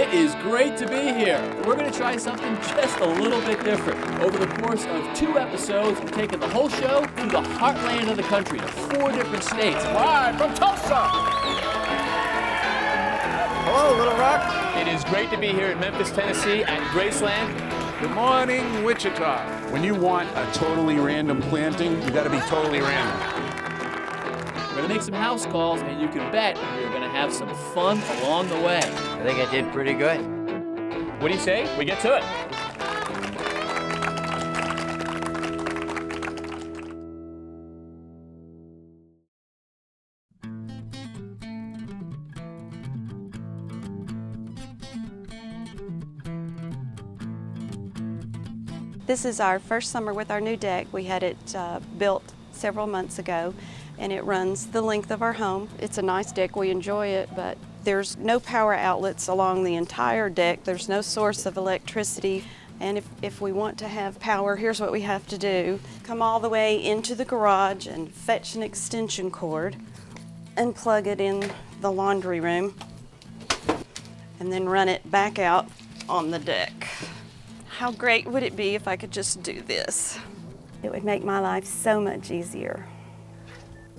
It is great to be here. We're going to try something just a little bit different. Over the course of 2 episodes, we're taking the whole show through the heartland of the country to 4 different states. Live from Tulsa. Hello, Little Rock. It is great to be here in Memphis, Tennessee at Graceland. Good morning, Wichita. When you want a totally random planting, you got to be totally random. We're going to make some house calls, and you can bet we're going to have some fun along the way. I think I did pretty good. What do you say? We get to it. This is our first summer with our new deck. We had it built several months ago, and it runs the length of our home. It's a nice deck, we enjoy it, but there's no power outlets along the entire deck. There's no source of electricity, and if we want to have power, here's what we have to do. Come all the way into the garage and fetch an extension cord and plug it in the laundry room, and then run it back out on the deck. How great would it be if I could just do this? It would make my life so much easier.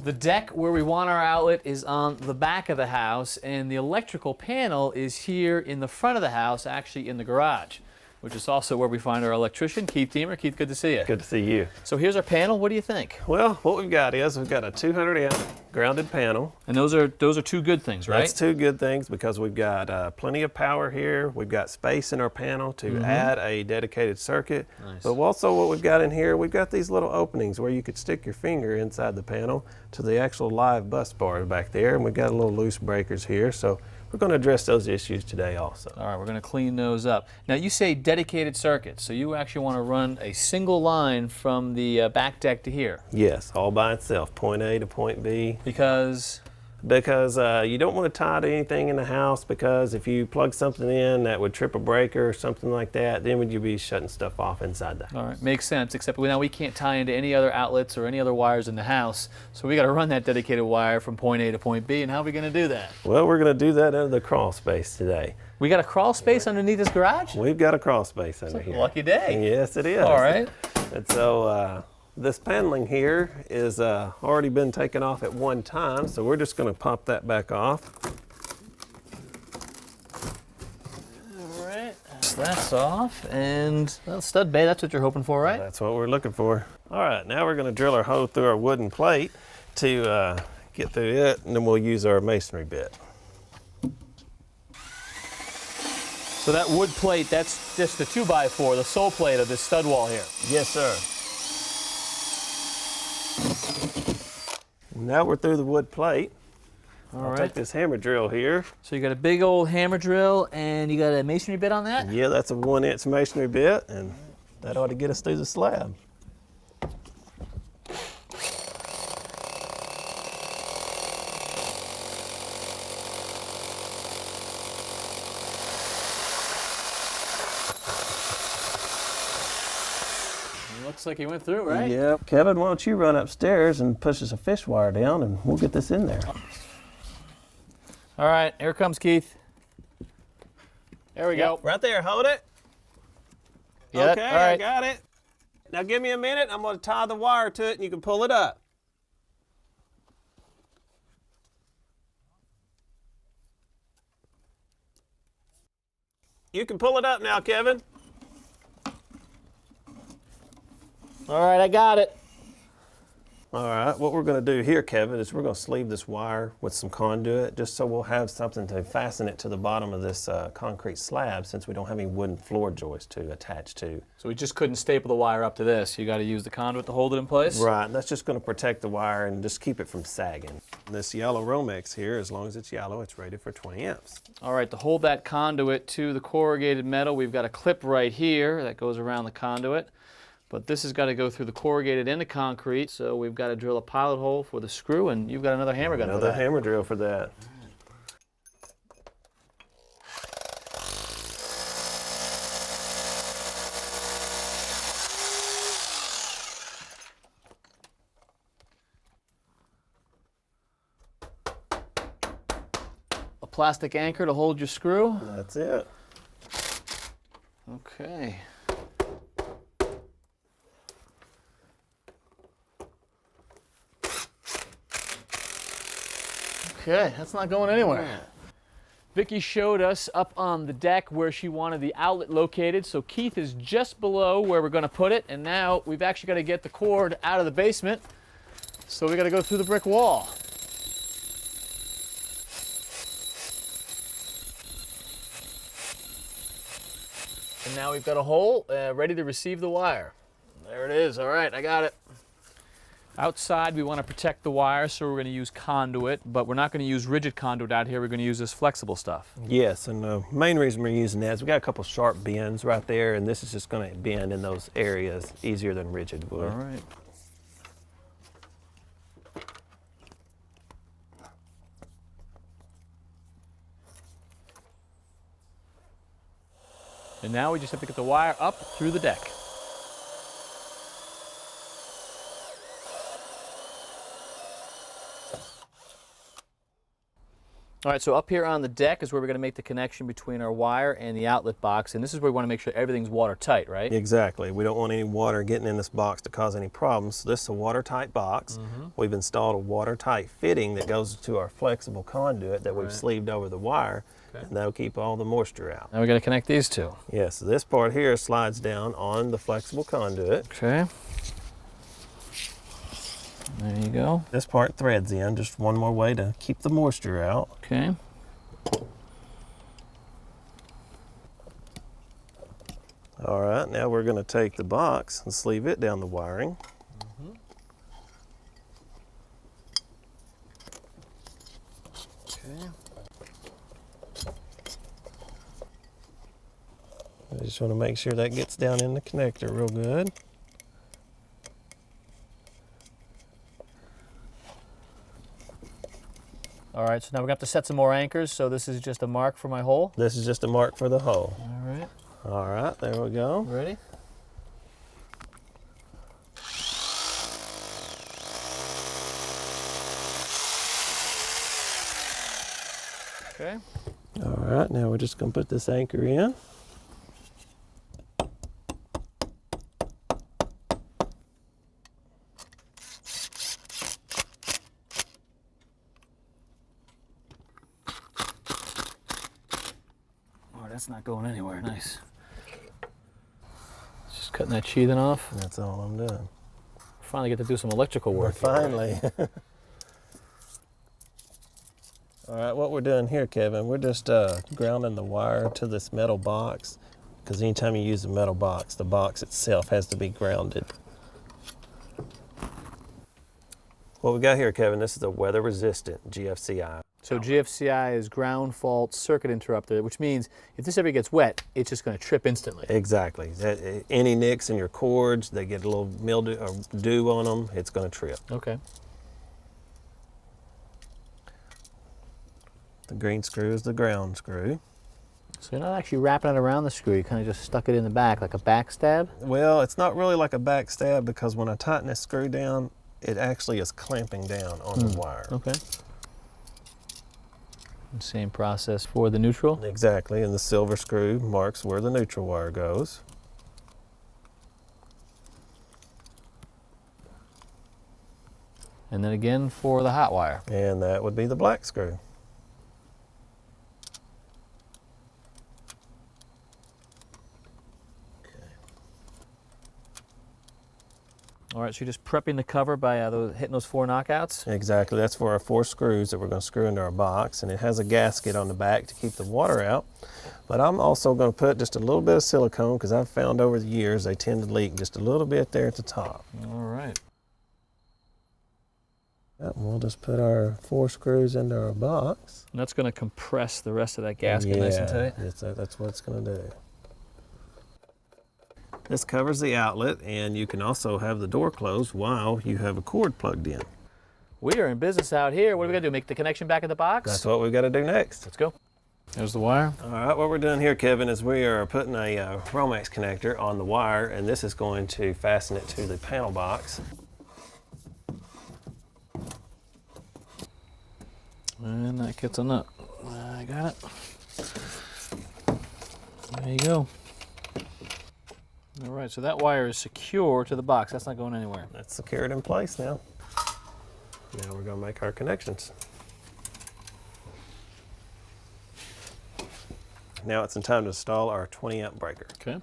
The deck where we want our outlet is on the back of the house, and the electrical panel is here in the front of the house, actually in the garage, which is also where we find our electrician, Keith Deemer. Keith, good to see you. Good to see you. So here's our panel. What do you think? Well, what we've got is we've got a 200 amp grounded panel. And those are 2 good things, right? That's 2 good things because we've got plenty of power here. We've got space in our panel to add a dedicated circuit. Nice. But also what we've got in here, we've got these little openings where you could stick your finger inside the panel to the actual live bus bar back there. And we've got a little loose breakers here. So we're going to address those issues today also. All right, we're going to clean those up. Now, you say dedicated circuits, so you actually want to run a single line from the back deck to here. Yes, all by itself, point A to point B. Because You don't want to tie to anything in the house, because if you plug something in that would trip a breaker or something like that, then would you be shutting stuff off inside the house. all right, makes sense, except now we can't tie into any other outlets or any other wires in the house, so we got to run that dedicated wire from point A to point B, and how are we going to do that? Well, we're going to do that under the crawl space today. We got a crawl space underneath this garage? We've got a crawl space under here. Lucky day. Yes, it is. All right. And so this paneling here is already been taken off at one time, so we're just going to pop that back off. All right, so that's off, and well, stud bay, that's what you're hoping for, right? That's what we're looking for. All right, now we're going to drill our hole through our wooden plate to get through it, and then we'll use our masonry bit. So that wood plate, that's just the 2x4, the sole plate of this stud wall here. Yes, sir. Now we're through the wood plate. I'll take this hammer drill here. So you got a big old hammer drill, and you got a masonry bit on that? Yeah, that's a 1-inch masonry bit, and that ought to get us through the slab. Looks like he went through, right? Yep. Kevin, why don't you run upstairs and push us a fish wire down, and we'll get this in there. All right, here comes Keith. There we go. Right there, hold it. Yeah, okay, all right. I got it. Now give me a minute, I'm going to tie the wire to it and you can pull it up. You can pull it up now, Kevin. All right, I got it. All right, what we're going to do here, Kevin, is we're going to sleeve this wire with some conduit, just so we'll have something to fasten it to the bottom of this concrete slab, since we don't have any wooden floor joist to attach to. So we just couldn't staple the wire up to this. You got to use the conduit to hold it in place? Right, and that's just going to protect the wire and just keep it from sagging. This yellow Romex here, as long as it's yellow, it's rated for 20 amps. All right, to hold that conduit to the corrugated metal, we've got a clip right here that goes around the conduit. But this has got to go through the corrugated and the concrete, so we've got to drill a pilot hole for the screw, and you've got another hammer gun for that. Another hammer drill for that. plastic anchor to hold your screw. That's it. Okay. Okay, that's not going anywhere. Vicki showed us up on the deck where she wanted the outlet located, so Keith is just below where we're going to put it, and now we've actually got to get the cord out of the basement, so we got to go through the brick wall. And now we've got a hole ready to receive the wire. There it is. All right, I got it. Outside, we want to protect the wire, so we're going to use conduit, but we're not going to use rigid conduit out here. We're going to use this flexible stuff. Yes, and the main reason we're using that is we got a couple sharp bends right there, and this is just going to bend in those areas easier than rigid would. All right. And now we just have to get the wire up through the deck. All right, so up here on the deck is where we're going to make the connection between our wire and the outlet box, and this is where we want to make sure everything's watertight, right? Exactly. We don't want any water getting in this box to cause any problems. So this is a watertight box. We've installed a watertight fitting that goes to our flexible conduit that we've sleeved over the wire, and that'll keep all the moisture out. Now we got to connect these two. Yes, so this part here slides down on the flexible conduit. Okay. There you go. This part threads in, just one more way to keep the moisture out. Okay. All right, now we're going to take the box and sleeve it down the wiring. Okay. I just want to make sure that gets down in the connector real good. All right, so now we have to set some more anchors, so this is just a mark for my hole. This is just a mark for the hole. All right. All right, there we go. Ready? Okay. All right, now we're just going to put this anchor in. That's not going anywhere. Nice. Just cutting that sheathing off. That's all I'm doing. Finally get to do some electrical work. Finally. All right, what we're doing here, Kevin, we're just grounding the wire to this metal box, because anytime you use a metal box, the box itself has to be grounded. What we got here, Kevin, this is a weather-resistant GFCI. So GFCI is ground fault circuit interrupter, which means if this ever gets wet, it's just going to trip instantly. Exactly. Any nicks in your cords, they get a little mildew or dew on them, it's going to trip. Okay. The green screw is the ground screw. So you're not actually wrapping it around the screw, you kind of just stuck it in the back like a backstab? Well, it's not really like a backstab, because when I tighten this screw down, it actually is clamping down on the wire. Okay. Same process for the neutral? Exactly, and the silver screw marks where the neutral wire goes. And then again for the hot wire. And that would be the black screw. All right, so you're just prepping the cover by hitting those 4 knockouts? Exactly, that's for our 4 screws that we're going to screw into our box, and it has a gasket on the back to keep the water out. But I'm also going to put just a little bit of silicone, because I've found over the years they tend to leak just a little bit there at the top. All right. And we'll just put our 4 screws into our box. And that's going to compress the rest of that gasket nice and tight? That's what it's going to do. This covers the outlet, and you can also have the door closed while you have a cord plugged in. We are in business out here. What are we going to do, make the connection back in the box? That's what we've got to do next. Let's go. There's the wire. All right, what we're doing here, Kevin, is we are putting a Romex connector on the wire, and this is going to fasten it to the panel box. And that gets a nut. I got it. There you go. All right, so that wire is secure to the box. That's not going anywhere. That's secured in place now. Now we're going to make our connections. Now it's in time to install our 20 amp breaker. Okay.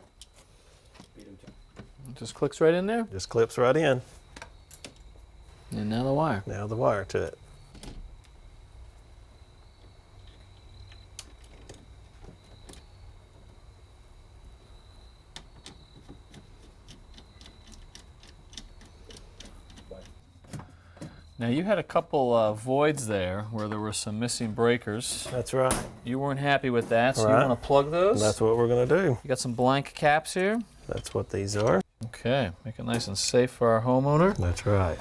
It just clicks right in there. Just clips right in. And now the wire. Now the wire to it. Now you had a couple voids there where there were some missing breakers. That's right. You weren't happy with that, so Right. you want to plug those? That's what we're going to do. You got some blank caps here. That's what these are. Okay, make it nice and safe for our homeowner. That's right.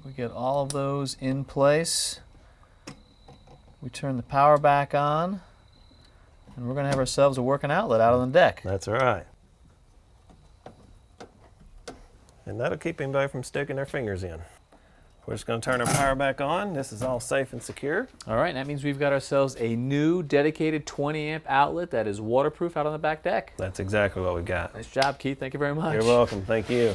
We get all of those in place. We turn the power back on, and we're going to have ourselves a working outlet out on the deck. That's right. And that'll keep anybody from sticking their fingers in. We're just going to turn our power back on. This is all safe and secure. All right, and that means we've got ourselves a new dedicated 20 amp outlet that is waterproof out on the back deck. That's exactly what we got. Nice job, Keith. Thank you very much. You're welcome. Thank you.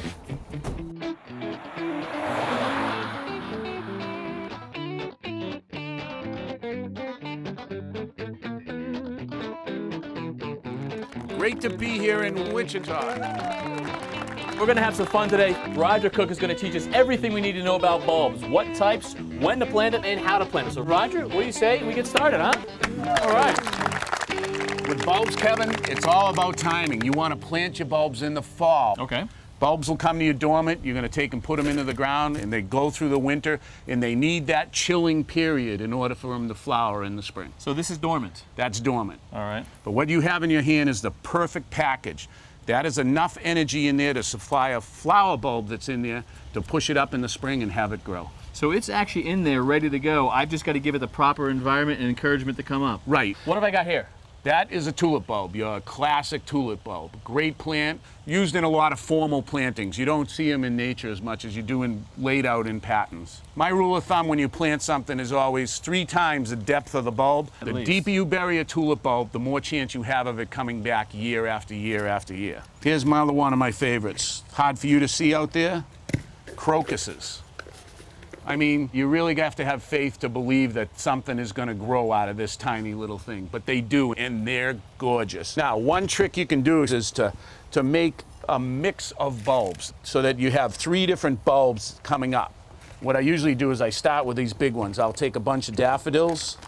Great to be here in Wichita. We're going to have some fun today. Roger Cook is going to teach us everything we need to know about bulbs. What types, when to plant them, and how to plant them. So Roger, what do you say we get started, huh? All right. With bulbs, Kevin, it's all about timing. You want to plant your bulbs in the fall. Okay. Bulbs will come to you dormant. You're going to take and put them into the ground, and they go through the winter, and they need that chilling period in order for them to flower in the spring. So this is dormant. That's dormant. All right. But what you have in your hand is the perfect package. That is enough energy in there to supply a flower bulb that's in there to push it up in the spring and have it grow. So it's actually in there ready to go. I've just got to give it the proper environment and encouragement to come up. Right. What have I got here? That is a tulip bulb, your classic tulip bulb. Great plant, used in a lot of formal plantings. You don't see them in nature as much as you do laid out in patterns. My rule of thumb when you plant something is always 3 times the depth of the bulb. At The least. deeper you bury a tulip bulb, the more chance you have of it coming back year after year after year. Here's one of my favorites. Hard for you to see out there? Crocuses. I mean, you really have to have faith to believe that something is going to grow out of this tiny little thing, but they do, and they're gorgeous. Now, one trick you can do is to make a mix of bulbs so that you have 3 different bulbs coming up. What I usually do is I start with these big ones. I'll take a bunch of daffodils,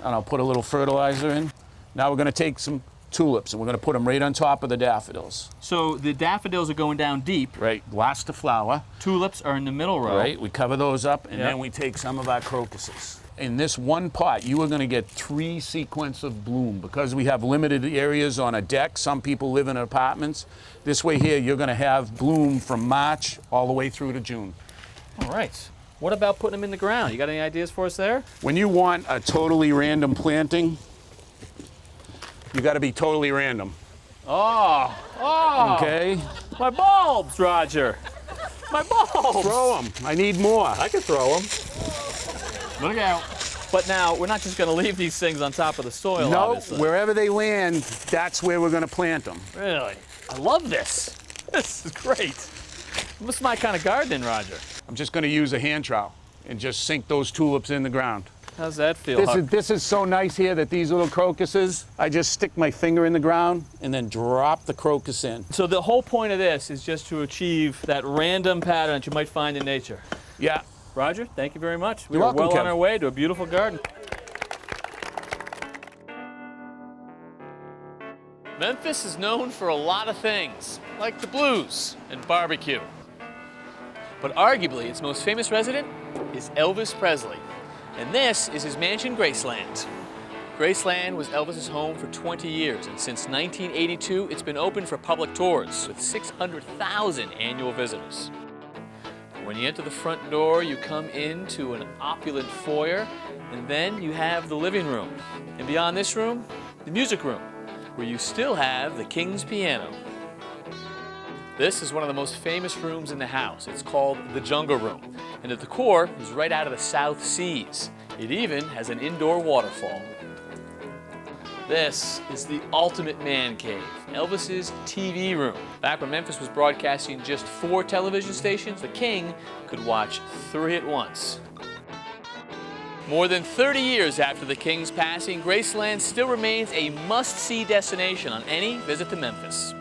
and I'll put a little fertilizer in. Now we're going to take some tulips, and we're going to put them right on top of the daffodils. So the daffodils are going down deep. Right, last to flower. Tulips are in the middle row. Right, we cover those up, and Yep. then we take some of our crocuses. In this one pot, you are going to get 3 sequence of bloom. Because we have limited areas on a deck, some people live in apartments. This way here, you're going to have bloom from March all the way through to June. All right. What about putting them in the ground? You got any ideas for us there? When you want a totally random planting, you got to be totally random. Oh, Okay? my bulbs, Roger. My bulbs. Throw them. I need more. I can throw them. Look out. But now, we're not just going to leave these things on top of the soil, No, obviously. wherever they land, that's where we're going to plant them. Really? I love this. This is great. This is my kind of gardening, Roger. I'm just going to use a hand trowel and just sink those tulips in the ground. How's that feel? This is so nice here that these little crocuses, I just stick my finger in the ground and then drop the crocus in. So the whole point of this is just to achieve that random pattern that you might find in nature. Yeah. Roger, thank you very much. We You're are welcome, well on Kev. our way to a beautiful garden. Memphis is known for a lot of things, like the blues and barbecue. But arguably, its most famous resident is Elvis Presley. And this is his mansion, Graceland. Graceland was Elvis's home for 20 years, and since 1982, it's been open for public tours with 600,000 annual visitors. When you enter the front door, you come into an opulent foyer, and then you have the living room. And beyond this room, the music room, where you still have the King's piano. This is one of the most famous rooms in the house. It's called the Jungle Room. and the decor is right out of the South Seas. It even has an indoor waterfall. This is the ultimate man cave, Elvis's TV room. Back when Memphis was broadcasting just 4 television stations, the King could watch 3 at once. More than 30 years after the King's passing, Graceland still remains a must-see destination on any visit to Memphis.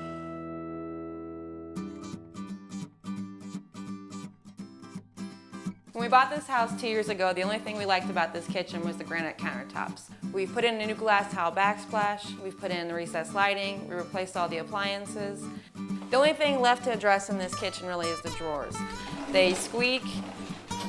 When we bought this house 2 years ago, the only thing we liked about this kitchen was the granite countertops. We've put in a new glass tile backsplash, we've put in the recessed lighting, we replaced all the appliances. The only thing left to address in this kitchen really is the drawers. They squeak.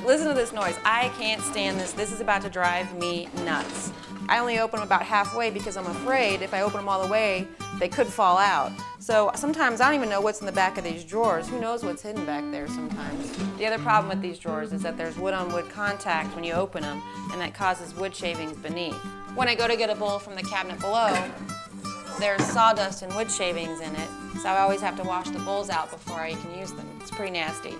Listen to this noise. I can't stand this. This is about to drive me nuts. I only open them about halfway because I'm afraid if I open them all the way, they could fall out. So sometimes I don't even know what's in the back of these drawers. Who knows what's hidden back there sometimes. The other problem with these drawers is that there's wood-on-wood contact when you open them, and that causes wood shavings beneath. When I go to get a bowl from the cabinet below, there's sawdust and wood shavings in it, so I always have to wash the bowls out before I can use them. It's pretty nasty.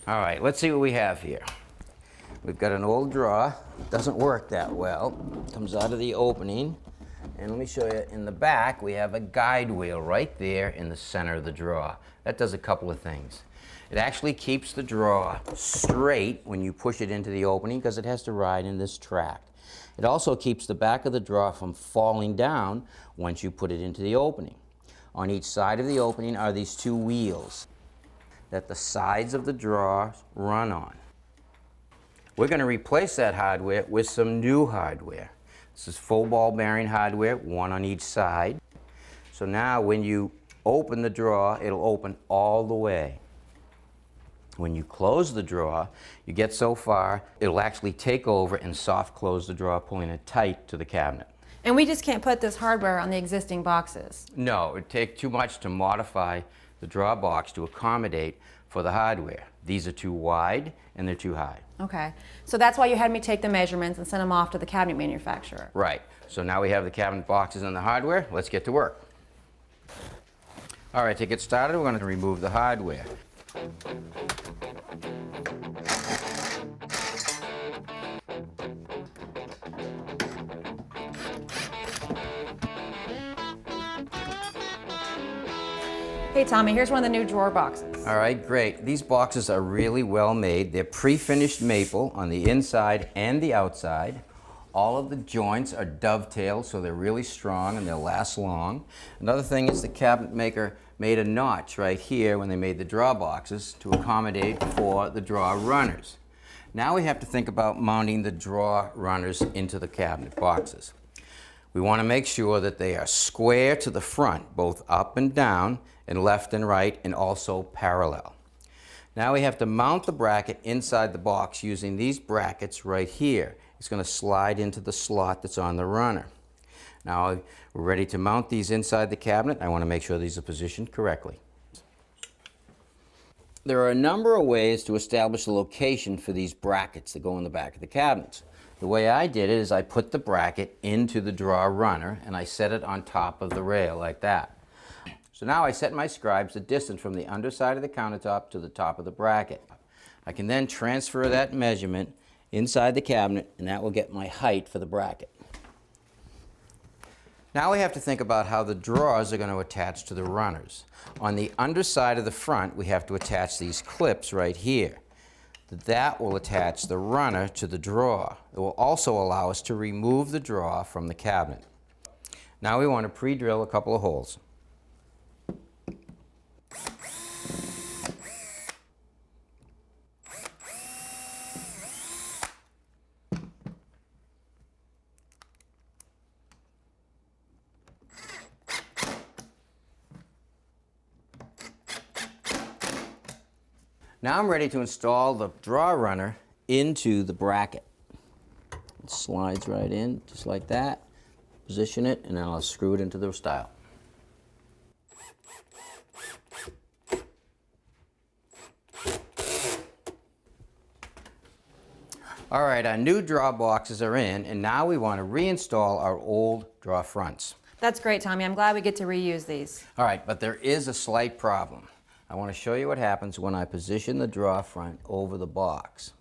All right, let's see what we have here. We've got an old drawer. Doesn't work that well. Comes out of the opening. And let me show you, in the back, we have a guide wheel right there in the center of the drawer. That does a couple of things. It actually keeps the drawer straight when you push it into the opening because it has to ride in this track. It also keeps the back of the drawer from falling down once you put it into the opening. On each side of the opening are these 2 wheels that the sides of the drawer run on. We're going to replace that hardware with some new hardware. This is full ball bearing hardware, 1 on each side. So now when you open the drawer, it'll open all the way. When you close the drawer, you get so far, it'll actually take over and soft close the drawer, pulling it tight to the cabinet. And we just can't put this hardware on the existing boxes. No, it would take too much to modify the drawer box to accommodate for the hardware. These are too wide and they're too high. Okay, so that's why you had me take the measurements and send them off to the cabinet manufacturer. Right, so now we have the cabinet boxes and the hardware. Let's get to work. All right, to get started, we're going to remove the hardware. Hey Tommy, here's one of the new drawer boxes. All right, great. These boxes are really well made. They're pre-finished maple on the inside and the outside. All of the joints are dovetailed, so they're really strong and they'll last long. Another thing is the cabinet maker made a notch right here when they made the drawer boxes to accommodate for the drawer runners. Now we have to think about mounting the drawer runners into the cabinet boxes. We want to make sure that they are square to the front, both up and down, and left and right, and also parallel. Now we have to mount the bracket inside the box using these brackets right here. It's going to slide into the slot that's on the runner. Now we're ready to mount these inside the cabinet. I want to make sure these are positioned correctly. There are a number of ways to establish the location for these brackets that go in the back of the cabinets. The way I did it is I put the bracket into the drawer runner and I set it on top of the rail like that. So now I set my scribes the distance from the underside of the countertop to the top of the bracket. I can then transfer that measurement inside the cabinet and that will get my height for the bracket. Now we have to think about how the drawers are going to attach to the runners. On the underside of the front, we have to attach these clips right here. That will attach the runner to the drawer. It will also allow us to remove the drawer from the cabinet. Now we want to pre-drill a couple of holes. Now I'm ready to install the drawer runner into the bracket. It slides right in, just like that. Position it, and then I'll screw it into the stile. All right, our new drawer boxes are in, and now we want to reinstall our old drawer fronts. That's great, Tommy. I'm glad we get to reuse these. All right, but there is a slight problem. I want to show you what happens when I position the draw front over the box.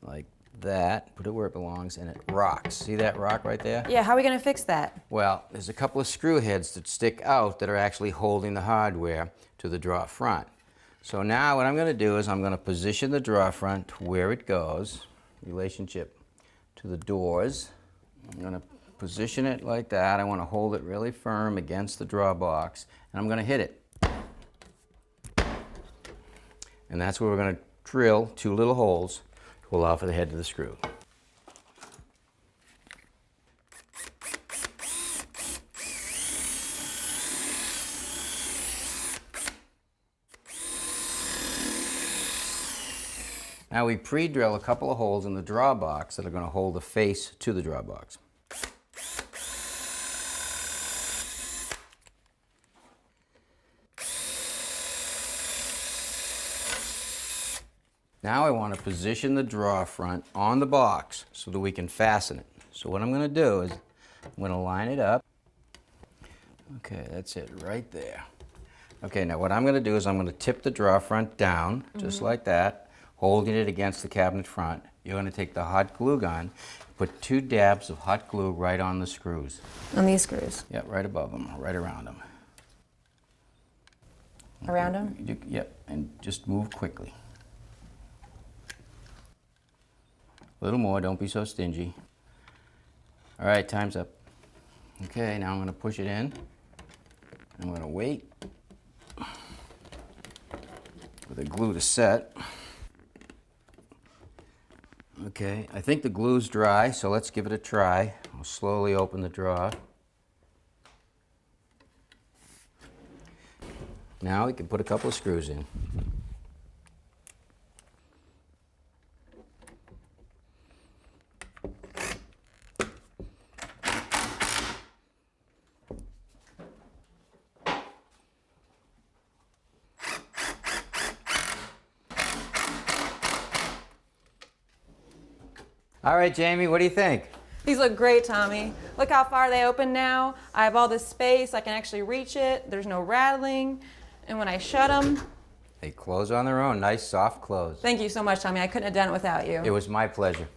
Like that, put it where it belongs, and it rocks. See that rock right there? Yeah, how are we gonna fix that? Well, there's a couple of screw heads that stick out that are actually holding the hardware to the draw front. So now what I'm going to do is I'm going to position the draw front where it goes, relationship to the doors. I'm going to position it like that. I want to hold it really firm against the draw box, and I'm going to hit it. And that's where we're going to drill 2 little holes to allow for the head of the screw. Now we pre-drill a couple of holes in the draw box that are going to hold the face to the draw box. Now I want to position the draw front on the box so that we can fasten it. So what I'm going to do is I'm going to line it up. Okay, that's it right there. Okay, now what I'm going to do is I'm going to tip the draw front down, just like that, holding it against the cabinet front. You're going to take the hot glue gun, put 2 dabs of hot glue right on the screws. On these screws? Yep, right above them, right around them. Around them? Yep, and just move quickly. A little more, don't be so stingy. All right, time's up. Okay, now I'm going to push it in. I'm going to wait for the glue to set. Okay, I think the glue's dry, so let's give it a try. I'll slowly open the drawer. Now we can put a couple of screws in. All right, Jamie, what do you think? These look great, Tommy. Look how far they open now. I have all this space. I can actually reach it. There's no rattling. And when I shut them... They close on their own. Nice, soft close. Thank you so much, Tommy. I couldn't have done it without you. It was my pleasure.